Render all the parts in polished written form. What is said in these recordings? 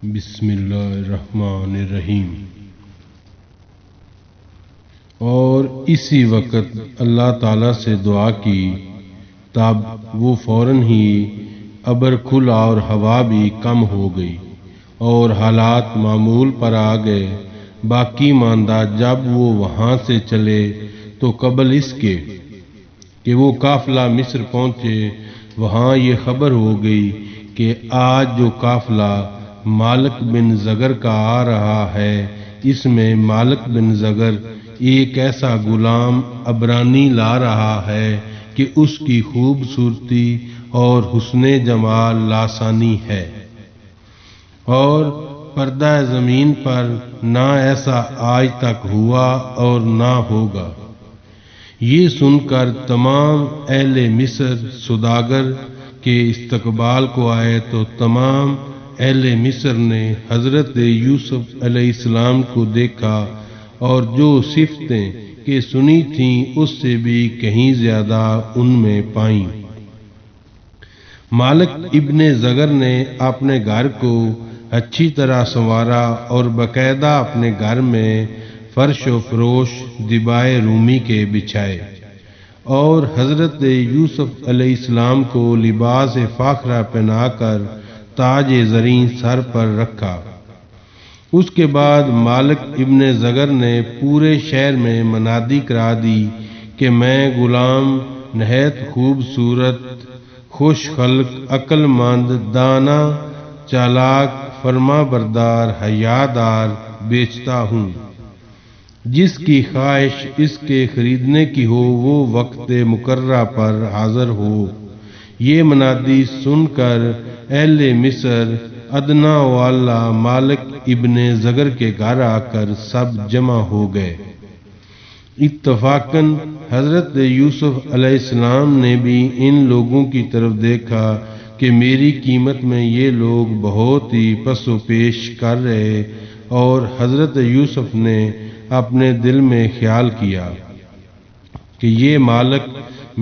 بسم اللہ الرحمن الرحیم۔ اور اسی وقت اللہ تعالیٰ سے دعا کی، تب وہ فوراً ہی ابر کھلا اور ہوا بھی کم ہو گئی اور حالات معمول پر آ گئے۔ باقی ماندہ جب وہ وہاں سے چلے تو قبل اس کے کہ وہ قافلہ مصر پہنچے، وہاں یہ خبر ہو گئی کہ آج جو قافلہ مالک بن زگر کا آ رہا ہے، اس میں مالک بن زگر ایک ایسا غلام عبرانی لا رہا ہے کہ اس کی خوبصورتی اور حسن جمال لاسانی ہے، اور پردہ زمین پر نہ ایسا آج تک ہوا اور نہ ہوگا۔ یہ سن کر تمام اہل مصر سوداگر کے استقبال کو آئے تو تمام اہل مصر نے حضرت یوسف علیہ السلام کو دیکھا اور جو صفتیں کہ سنی تھیں اس سے بھی کہیں زیادہ ان میں پائیں۔ مالک ابن زگر نے اپنے گھر کو اچھی طرح سنوارا اور باقاعدہ اپنے گھر میں فرش و فروش دبائے رومی کے بچھائے، اور حضرت یوسف علیہ السلام کو لباس فاخرہ پہنا کر تاج زریں سر پر رکھا۔ اس کے بعد مالک ابن زگر نے پورے شہر میں منادی کرا دی کہ میں غلام نہایت خوبصورت، خوش خلق، عقل مند، دانا، چالاک، فرما بردار، حیادار بیچتا ہوں۔ جس کی خواہش اس کے خریدنے کی ہو وہ وقت مقررہ پر حاضر ہو۔ یہ منادی سن کر اہل مصر ادنا والا مالک ابن زگر کے گھر آ کر سب جمع ہو گئے۔ اتفاقاً حضرت یوسف علیہ السلام نے بھی ان لوگوں کی طرف دیکھا کہ میری قیمت میں یہ لوگ بہت ہی پس و پیش کر رہے، اور حضرت یوسف نے اپنے دل میں خیال کیا کہ یہ مالک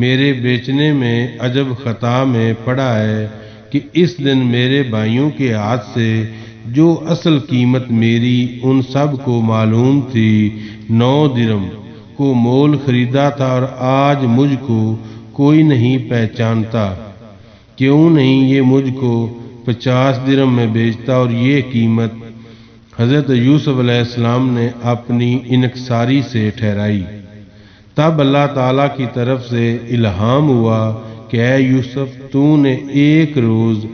میرے بیچنے میں عجب خطا میں پڑا ہے کہ اس دن میرے بھائیوں کے ہاتھ سے جو اصل قیمت میری ان سب کو معلوم تھی 9 درم کو مول خریدا تھا، اور آج مجھ کو کوئی نہیں پہچانتا۔ کیوں نہیں یہ مجھ کو 50 درم میں بیچتا؟ اور یہ قیمت حضرت یوسف علیہ السلام نے اپنی انکساری سے ٹھہرائی۔ تب اللہ تعالیٰ کی طرف سے الہام ہوا کہ اے یوسف، تو نے ایک روز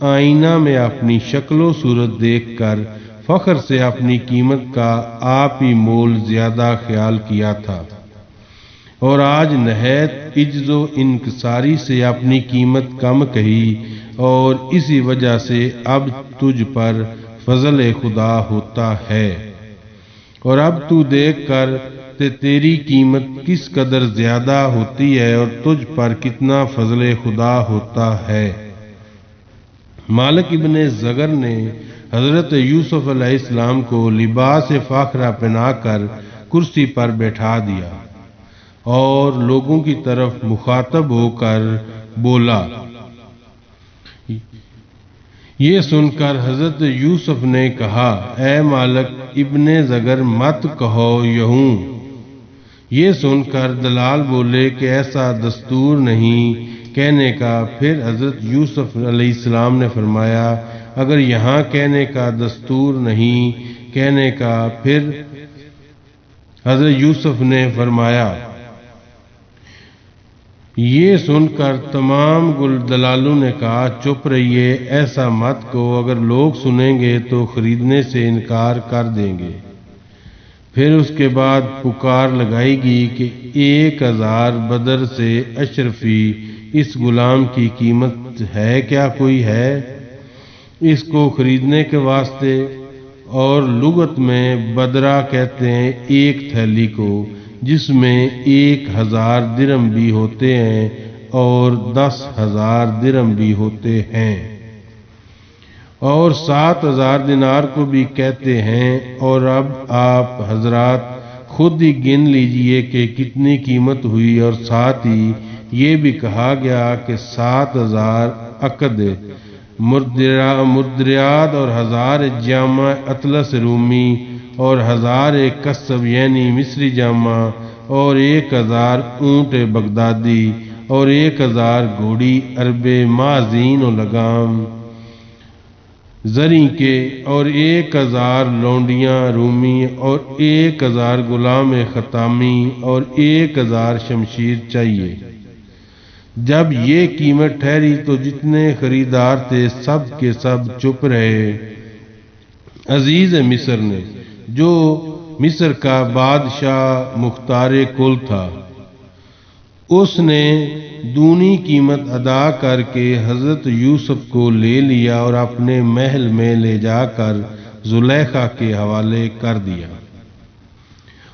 آئینہ میں اپنی شکل و صورت دیکھ کر فخر سے اپنی قیمت کا آپ ہی مول زیادہ خیال کیا تھا، اور آج نہایت عجز و انکساری سے اپنی قیمت کم کہی، اور اسی وجہ سے اب تجھ پر فضل خدا ہوتا ہے، اور اب تو دیکھ کر تیری قیمت کس قدر زیادہ ہوتی ہے اور تجھ پر کتنا فضل خدا ہوتا ہے۔ مالک ابن زگر نے حضرت یوسف علیہ السلام کو لباس فاخرہ پہنا کر کرسی پر بیٹھا دیا اور لوگوں کی طرف مخاطب ہو کر بولا۔ یہ سن کر حضرت یوسف نے کہا، اے مالک ابن زگر، مت کہو یہوں۔ یہ سن کر دلال بولے کہ ایسا دستور نہیں کہنے کا۔ پھر حضرت یوسف علیہ السلام نے فرمایا، اگر یہاں کہنے کا دستور نہیں کہنے کا؟ پھر حضرت یوسف نے فرمایا۔ یہ سن کر تمام دلالوں نے کہا، چپ رہیے، ایسا مت کہو، اگر لوگ سنیں گے تو خریدنے سے انکار کر دیں گے۔ پھر اس کے بعد پکار لگائی گئی کہ 1000 بدر سے اشرفی اس غلام کی قیمت ہے کیا؟ کوئی ہے اس کو خریدنے کے واسطے؟ اور لغت میں بدرہ کہتے ہیں ایک تھیلی کو، جس میں 1000 درم بھی ہوتے ہیں اور 10,000 درم بھی ہوتے ہیں، اور 7000 دینار کو بھی کہتے ہیں۔ اور اب آپ حضرات خود ہی گن لیجئے کہ کتنی قیمت ہوئی، اور ساتھ ہی یہ بھی کہا گیا کہ 7000 عقد مردریاد اور 1000 جامہ اطلس رومی اور 1000 قصب یعنی مصری جامہ اور 1000 اونٹ بغدادی اور 1000 گھوڑی عرب مازین و لگام زریں کے اور 1000 لونڈیاں رومی اور 1000 غلام ختامی اور 1000 شمشیر چاہیے۔ جب یہ قیمت ٹھہری تو جتنے خریدار تھے سب کے سب چپ رہے۔ عزیز مصر نے جو مصر کا بادشاہ مختار کل تھا، اس نے دونی قیمت ادا کر کے حضرت یوسف کو لے لیا اور اپنے محل میں لے جا کر زلیخا کے حوالے کر دیا۔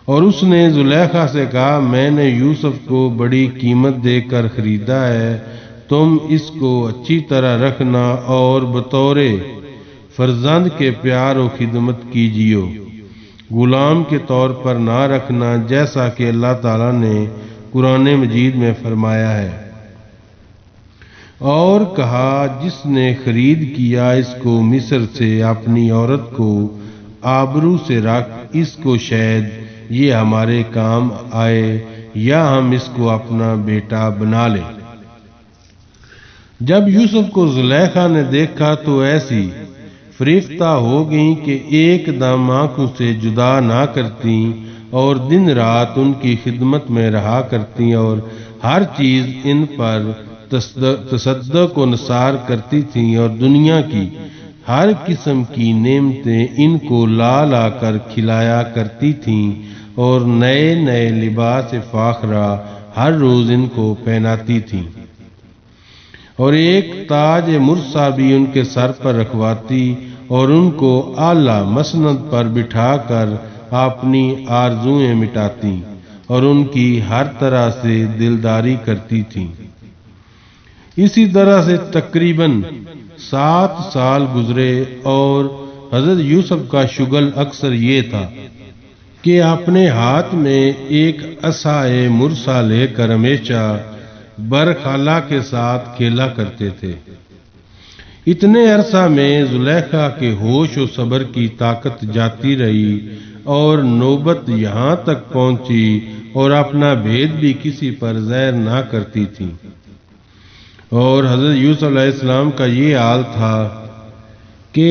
اور اس نے زلیخا سے کہا، میں نے یوسف کو بڑی قیمت دے کر خریدا ہے، تم اس کو اچھی طرح رکھنا اور بطور فرزند کے پیار و خدمت کیجیو، غلام کے طور پر نہ رکھنا، جیسا کہ اللہ تعالیٰ نے قرآن مجید میں فرمایا ہے۔ اور کہا، جس نے خرید کیا اس کو مصر سے اپنی عورت کو آبرو سے رکھ، اس کو شاید یہ ہمارے کام آئے یا ہم اس کو اپنا بیٹا بنا لیں۔ جب یوسف کو زلیخا نے دیکھا تو ایسی فریفتہ ہو گئیں کہ ایک دم آنکھوں سے جدا نہ کرتیں اور دن رات ان کی خدمت میں رہا کرتیں اور ہر چیز ان پر تصدق و نثار کرتی تھیں اور دنیا کی ہر قسم کی نعمتیں ان کو لا لا کر کھلایا کرتی تھیں اور نئے نئے لباس فاخرہ ہر روز ان کو پہناتی تھیں اور ایک تاج مرصع بھی ان کے سر پر رکھواتی اور ان کو اعلیٰ مسند پر بٹھا کر اپنی آرزوئیں مٹاتی اور ان کی ہر طرح سے دلداری کرتی تھیں۔ اسی طرح سے تقریباً 7 سال گزرے اور حضرت یوسف کا شغل اکثر یہ تھا کہ اپنے ہاتھ میں ایک عصائے مرصع لے کر ہمیشہ برخالہ کے ساتھ کھیلا کرتے تھے۔ اتنے عرصہ میں زلیخا کے ہوش و صبر کی طاقت جاتی رہی اور نوبت یہاں تک پہنچی اور اپنا بھید بھی کسی پر ظاہر نہ کرتی تھی۔ اور حضرت یوسف علیہ السلام کا یہ حال تھا کہ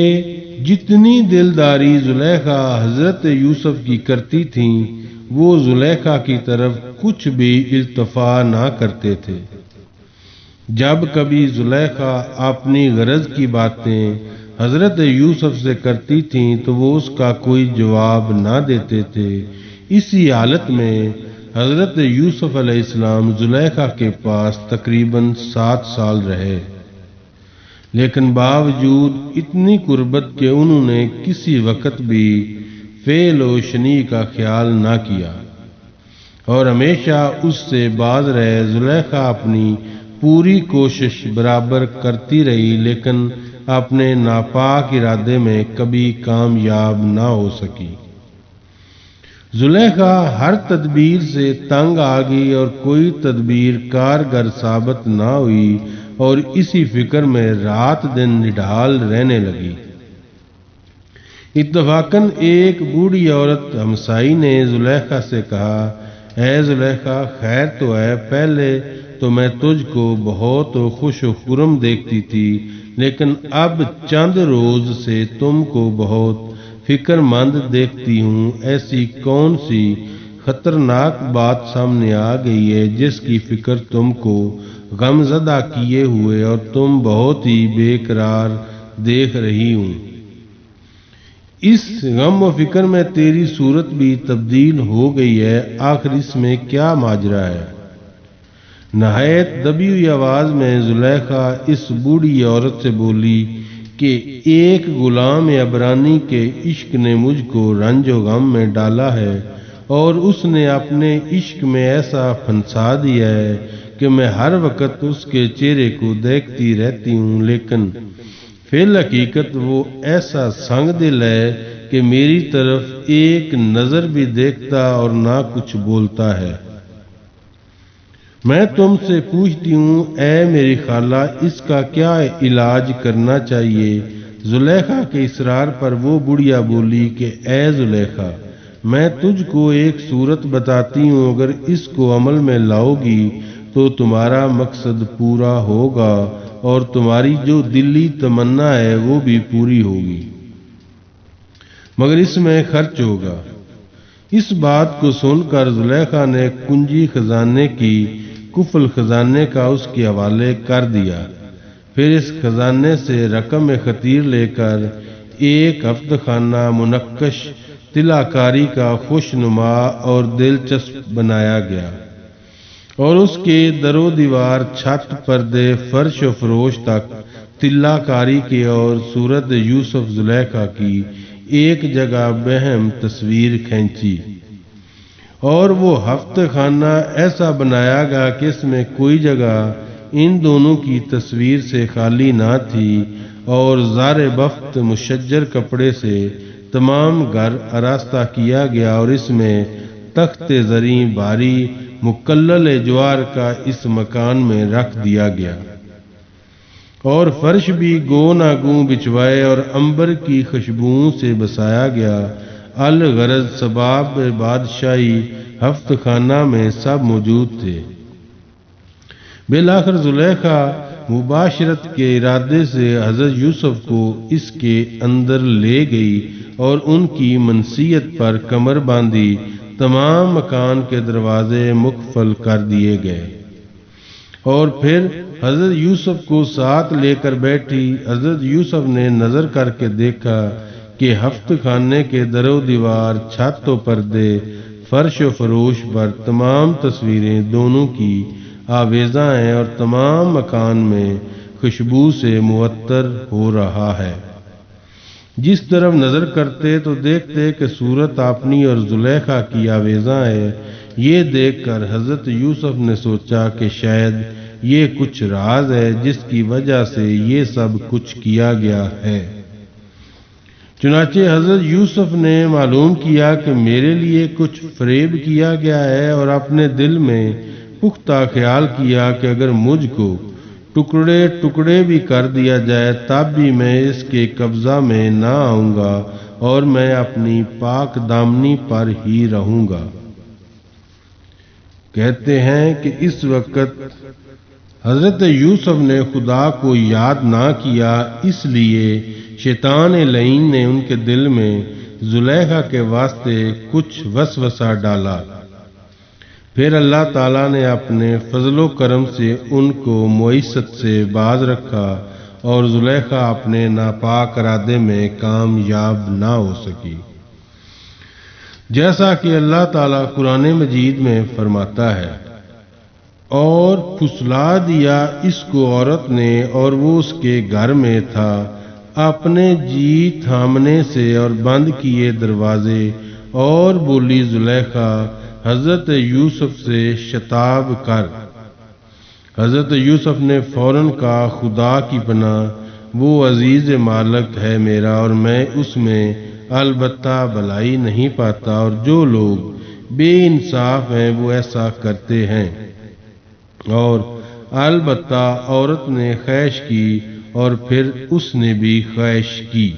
جتنی دلداری زلیخا حضرت یوسف کی کرتی تھیں وہ زلیخا کی طرف کچھ بھی التفات نہ کرتے تھے۔ جب کبھی زلیخا اپنی غرض کی باتیں حضرت یوسف سے کرتی تھیں تو وہ اس کا کوئی جواب نہ دیتے تھے۔ اسی حالت میں حضرت یوسف علیہ السلام زلیخا کے پاس تقریباً 7 سال رہے، لیکن باوجود اتنی قربت کہ انہوں نے کسی وقت بھی فعل و شنی کا خیال نہ کیا اور ہمیشہ اس سے باز رہے۔ زلیخا اپنی پوری کوشش برابر کرتی رہی لیکن اپنے ناپاک ارادے میں کبھی کامیاب نہ ہو سکی۔ زلیخا ہر تدبیر سے تنگ آ گئی اور کوئی تدبیر کارگر ثابت نہ ہوئی اور اسی فکر میں رات دن نڈھال رہنے لگی۔ اتفاقاً ایک بوڑھی عورت ہمسائی نے زلیخا سے کہا، اے زلیخا، خیر تو ہے، پہلے تو میں تجھ کو بہت خوش و خرم دیکھتی تھی، لیکن اب چند روز سے تم کو بہت فکر مند دیکھتی ہوں۔ ایسی کون سی خطرناک بات سامنے آ گئی ہے جس کی فکر تم کو غم زدہ کیے ہوئے اور تم بہت ہی بے قرار دیکھ رہی ہوں؟ اس غم و فکر میں تیری صورت بھی تبدیل ہو گئی ہے، آخر اس میں کیا ماجرا ہے؟ نہایت دبی ہوئی آواز میں زلیخا اس بوڑھی عورت سے بولی کہ ایک غلام عبرانی کے عشق نے مجھ کو رنج و غم میں ڈالا ہے اور اس نے اپنے عشق میں ایسا پھنسا دیا ہے کہ میں ہر وقت اس کے چہرے کو دیکھتی رہتی ہوں، لیکن فی الحقیقت وہ ایسا سنگ دل ہے کہ میری طرف ایک نظر بھی دیکھتا اور نہ کچھ بولتا ہے۔ میں تم سے پوچھتی ہوں اے میری خالہ اس کا کیا علاج کرنا چاہیے؟ زلیخا کے اصرار پر وہ بڑھیا بولی کہ اے زلیخا، میں تجھ کو ایک صورت بتاتی ہوں، اگر اس کو عمل میں لاؤ گی تو تمہارا مقصد پورا ہوگا اور تمہاری جو دلی تمنا ہے وہ بھی پوری ہوگی، مگر اس میں خرچ ہوگا۔ اس بات کو سن کر زلیخا نے کنجی خزانے کی کفل خزانے کا اس کے حوالے کر دیا، پھر اس خزانے سے رقم خطیر لے کر ایک ہفت خانہ منقش طلہ کاری کا خوشنما اور دلچسپ بنایا گیا، اور اس کے در و دیوار، چھت، پردے، فرش و فروش تک طلہ کاری کے اور صورت یوسف زلیخا کی ایک جگہ بہم تصویر کھینچی، اور وہ ہفت خانہ ایسا بنایا گیا کہ اس میں کوئی جگہ ان دونوں کی تصویر سے خالی نہ تھی، اور زار بفت مشجر کپڑے سے تمام گھر آراستہ کیا گیا، اور اس میں تخت زریں بھاری مکلل جوار کا اس مکان میں رکھ دیا گیا، اور فرش بھی گو نہ گوں بچھوائے اور عنبر کی خوشبوؤں سے بسایا گیا، الغرض سباب بادشاہی ہفت خانہ میں سب موجود تھے۔ بالآخر زلیخا مباشرت کے ارادے سے حضرت یوسف کو اس کے اندر لے گئی اور ان کی منصیت پر کمر باندھی تمام مکان کے دروازے مقفل کر دیے گئے، اور پھر حضرت یوسف کو ساتھ لے کر بیٹھی۔ حضرت یوسف نے نظر کر کے دیکھا کہ ہفت خانے کے در و دیوار، چھت و پردے، فرش و فروش پر تمام تصویریں دونوں کی آویزاں ہیں، اور تمام مکان میں خوشبو سے معطر ہو رہا ہے۔ جس طرف نظر کرتے تو دیکھتے کہ صورت اپنی اور زلیخا کی آویزاں ہے۔ یہ دیکھ کر حضرت یوسف نے سوچا کہ شاید یہ کچھ راز ہے جس کی وجہ سے یہ سب کچھ کیا گیا ہے۔ چنانچہ حضرت یوسف نے معلوم کیا کہ میرے لیے کچھ فریب کیا گیا ہے، اور اپنے دل میں پختہ خیال کیا کہ اگر مجھ کو ٹکڑے ٹکڑے بھی کر دیا جائے تب بھی میں اس کے قبضہ میں نہ آؤں گا، اور میں اپنی پاک دامنی پر ہی رہوں گا۔ کہتے ہیں کہ اس وقت حضرت یوسف نے خدا کو یاد نہ کیا، اس لیے شیطان لعین نے ان کے دل میں زلیخا کے واسطے کچھ وسوسہ ڈالا۔ پھر اللہ تعالیٰ نے اپنے فضل و کرم سے ان کو معیشت سے باز رکھا، اور زلیخا اپنے ناپاک ارادے میں کامیاب نہ ہو سکی، جیسا کہ اللہ تعالیٰ قرآن مجید میں فرماتا ہے، اور پھسلا دیا اس کو عورت نے، اور وہ اس کے گھر میں تھا، اپنے جی تھامنے سے اور بند کیے دروازے، اور بولی زلیخا حضرت یوسف سے شتاب کر۔ حضرت یوسف نے فوراً کہا خدا کی پناہ، وہ عزیز مالک ہے میرا، اور میں اس میں البتہ بھلائی نہیں پاتا، اور جو لوگ بے انصاف ہیں وہ ایسا کرتے ہیں۔ اور البتہ عورت نے خواہش کی، اور پھر اس نے بھی خواہش کی۔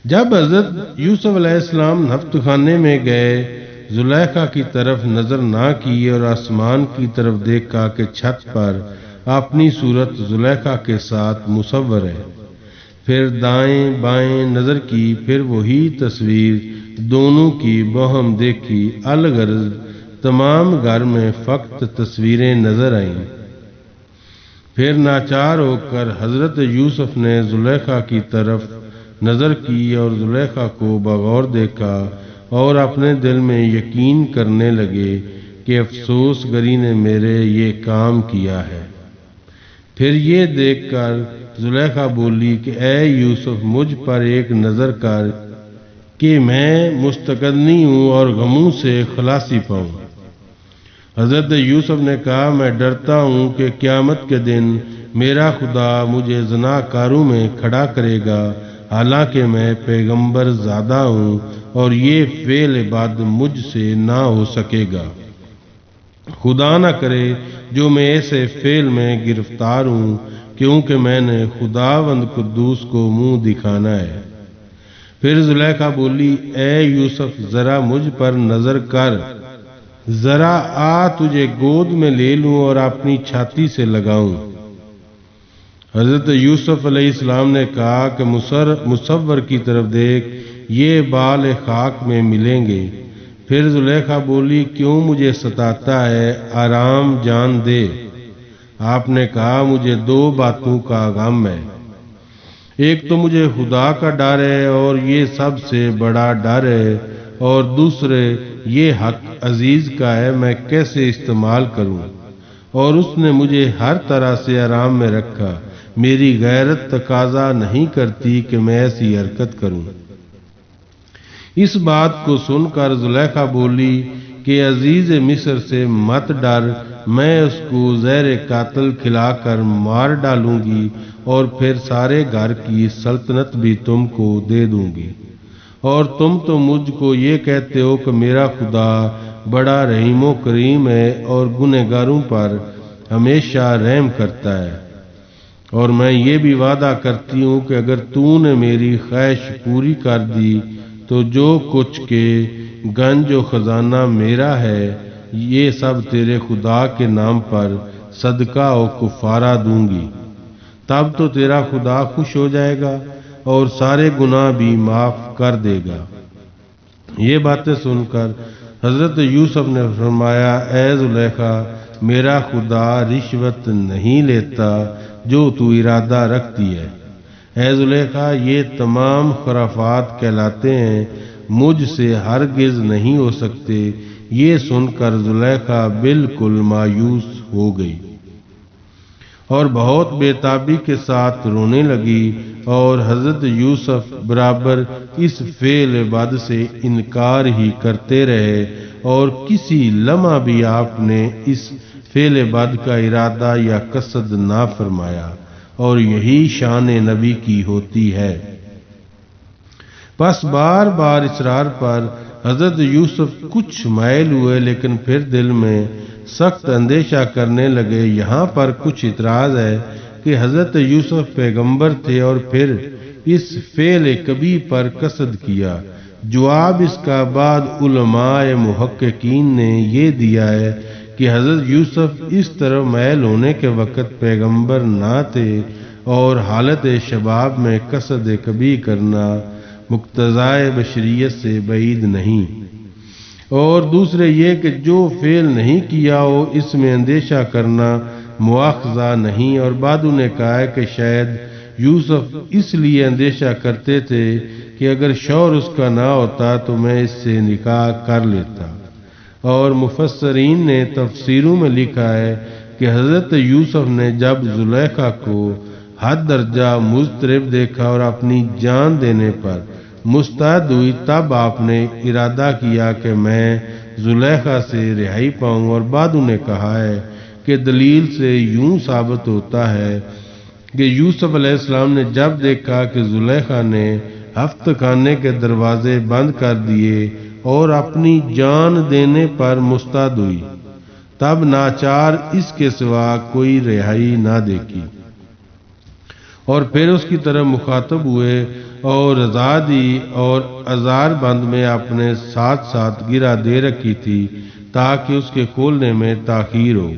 جب حضرت یوسف علیہ السلام ہفت خانے میں گئے، زلیخا کی طرف نظر نہ کی، اور آسمان کی طرف دیکھا کہ چھت پر اپنی صورت زلیخا کے ساتھ مصور ہے۔ پھر دائیں بائیں نظر کی، پھر وہی تصویر دونوں کی بہم دیکھی، الغرض تمام گھر میں فقط تصویریں نظر آئیں۔ پھر ناچار ہو کر حضرت یوسف نے زلیخا کی طرف نظر کی، اور زلیخا کو بغور دیکھا، اور اپنے دل میں یقین کرنے لگے کہ افسوس گری نے میرے یہ کام کیا ہے۔ پھر یہ دیکھ کر زلیخا بولی کہ اے یوسف، مجھ پر ایک نظر کر کہ میں مستغنی ہوں اور غموں سے خلاصی پاؤں۔ حضرت یوسف نے کہا میں ڈرتا ہوں کہ قیامت کے دن میرا خدا مجھے زناکاروں میں کھڑا کرے گا، حالانکہ میں پیغمبر زادہ ہوں، اور یہ فعل بعد مجھ سے نہ ہو سکے گا۔ خدا نہ کرے جو میں ایسے فعل میں گرفتار ہوں، کیونکہ میں نے خداوند قدوس کو منہ دکھانا ہے۔ پھر زلیخا بولی، اے یوسف ذرا مجھ پر نظر کر، ذرا آ تجھے گود میں لے لوں اور اپنی چھاتی سے لگاؤں۔ حضرت یوسف علیہ السلام نے کہا کہ مصور کی طرف دیکھ، یہ بال خاک میں ملیں گے۔ پھر زلیخا بولی، کیوں مجھے ستاتا ہے، آرام جان دے۔ آپ نے کہا، مجھے دو باتوں کا غم ہے، ایک تو مجھے خدا کا ڈر ہے اور یہ سب سے بڑا ڈر ہے، اور دوسرے یہ حق عزیز کا ہے، میں کیسے استعمال کروں؟ اور اس نے مجھے ہر طرح سے آرام میں رکھا، میری غیرت تقاضا نہیں کرتی کہ میں ایسی حرکت کروں۔ اس بات کو سن کر زلیخا بولی کہ عزیز مصر سے مت ڈر، میں اس کو زہر قاتل کھلا کر مار ڈالوں گی اور پھر سارے گھر کی سلطنت بھی تم کو دے دوں گی۔ اور تم تو مجھ کو یہ کہتے ہو کہ میرا خدا بڑا رحیم و کریم ہے اور گنہگاروں پر ہمیشہ رحم کرتا ہے، اور میں یہ بھی وعدہ کرتی ہوں کہ اگر تو نے میری خواہش پوری کر دی تو جو کچھ کے گنج و خزانہ میرا ہے یہ سب تیرے خدا کے نام پر صدقہ و کفارہ دوں گی، تب تو تیرا خدا خوش ہو جائے گا اور سارے گناہ بھی معاف کر دے گا۔ یہ باتیں سن کر حضرت یوسف نے فرمایا، اے زلیخا، میرا خدا رشوت نہیں لیتا جو تو ارادہ رکھتی ہے۔ اے زلیخا، یہ تمام خرافات کہلاتے ہیں، مجھ سے ہرگز نہیں ہو سکتے۔ یہ سن کر زلیخا بالکل مایوس ہو گئی اور بہت بے تابی کے ساتھ رونے لگی، اور حضرت یوسف برابر اس فعل بد سے انکار ہی کرتے رہے، اور کسی لمحہ بھی آپ نے اس فعل بد کا ارادہ یا قصد نہ فرمایا، اور یہی شان نبی کی ہوتی ہے۔ بس بار بار اصرار پر حضرت یوسف کچھ مائل ہوئے، لیکن پھر دل میں سخت اندیشہ کرنے لگے۔ یہاں پر کچھ اعتراض ہے کہ حضرت یوسف پیغمبر تھے اور پھر اس فعل کبھی پر قصد کیا۔ جواب اس کا بعد علماء محققین نے یہ دیا ہے کہ حضرت یوسف اس طرح مائل ہونے کے وقت پیغمبر نہ تھے، اور حالت شباب میں قصد کبھی کرنا مقتضائے بشریت سے بعید نہیں، اور دوسرے یہ کہ جو فعل نہیں کیا ہو اس میں اندیشہ کرنا مواخذہ نہیں۔ اور بعضوں نے کہا ہے کہ شاید یوسف اس لیے اندیشہ کرتے تھے کہ اگر شوہر اس کا نہ ہوتا تو میں اس سے نکاح کر لیتا۔ اور مفسرین نے تفسیروں میں لکھا ہے کہ حضرت یوسف نے جب زلیخا کو حد درجہ مضطرب دیکھا اور اپنی جان دینے پر مستعد ہوئی، تب آپ نے ارادہ کیا کہ میں زلیخا سے رہائی پاؤں۔ اور بعضوں نے کہا ہے کہ دلیل سے یوں ثابت ہوتا ہے کہ یوسف علیہ السلام نے جب دیکھا کہ زلیخا نے ہفت خانے کے دروازے بند کر دیے اور اپنی جان دینے پر مستعد ہوئی، تب ناچار اس کے سوا کوئی رہائی نہ دیکھی، اور پھر اس کی طرف مخاطب ہوئے اور آزادی اور ازار بند میں اپنے ساتھ ساتھ گرہ دے رکھی تھی تاکہ اس کے کھولنے میں تاخیر ہو۔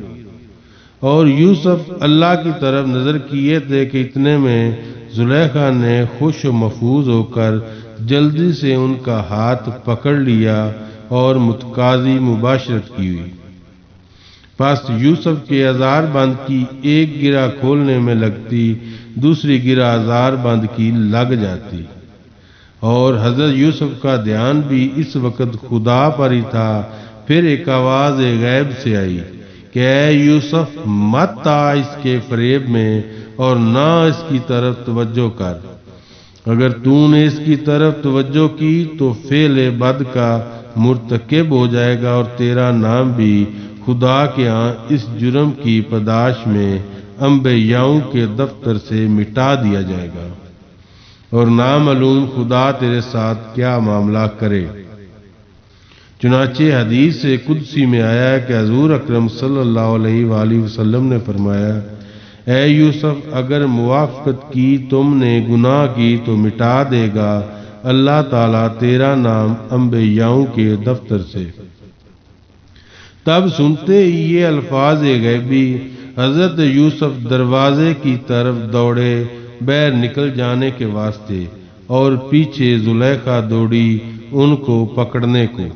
اور یوسف اللہ کی طرف نظر کیے تھے کہ اتنے میں زلیخا نے خوش و محفوظ ہو کر جلدی سے ان کا ہاتھ پکڑ لیا اور متقاضی مباشرت کی ہوئی۔ پس یوسف کے ازار بند کی ایک گرہ کھولنے میں لگتی، دوسری گرہ ازار بند کی لگ جاتی، اور حضرت یوسف کا دھیان بھی اس وقت خدا پر ہی تھا۔ پھر ایک آواز غیب سے آئی کہ اے یوسف، مت آ اس کے فریب میں اور نہ اس کی طرف توجہ کر، اگر تو نے اس کی طرف توجہ کی تو فعل بد کا مرتکب ہو جائے گا، اور تیرا نام بھی خدا کے ہاں اس جرم کی پاداش میں انبیاؤں کے دفتر سے مٹا دیا جائے گا، اور نامعلوم خدا تیرے ساتھ کیا معاملہ کرے۔ چنانچہ حدیث قدسی میں آیا ہے کہ حضور اکرم صلی اللہ علیہ وآلہ وسلم نے فرمایا، اے یوسف، اگر موافقت کی تم نے گناہ کی تو مٹا دے گا اللہ تعالیٰ تیرا نام انبیاؤں کے دفتر سے۔ تب سنتے ہی یہ الفاظ غیبی حضرت یوسف دروازے کی طرف دوڑے باہر نکل جانے کے واسطے، اور پیچھے زلیخا دوڑی ان کو پکڑنے کو۔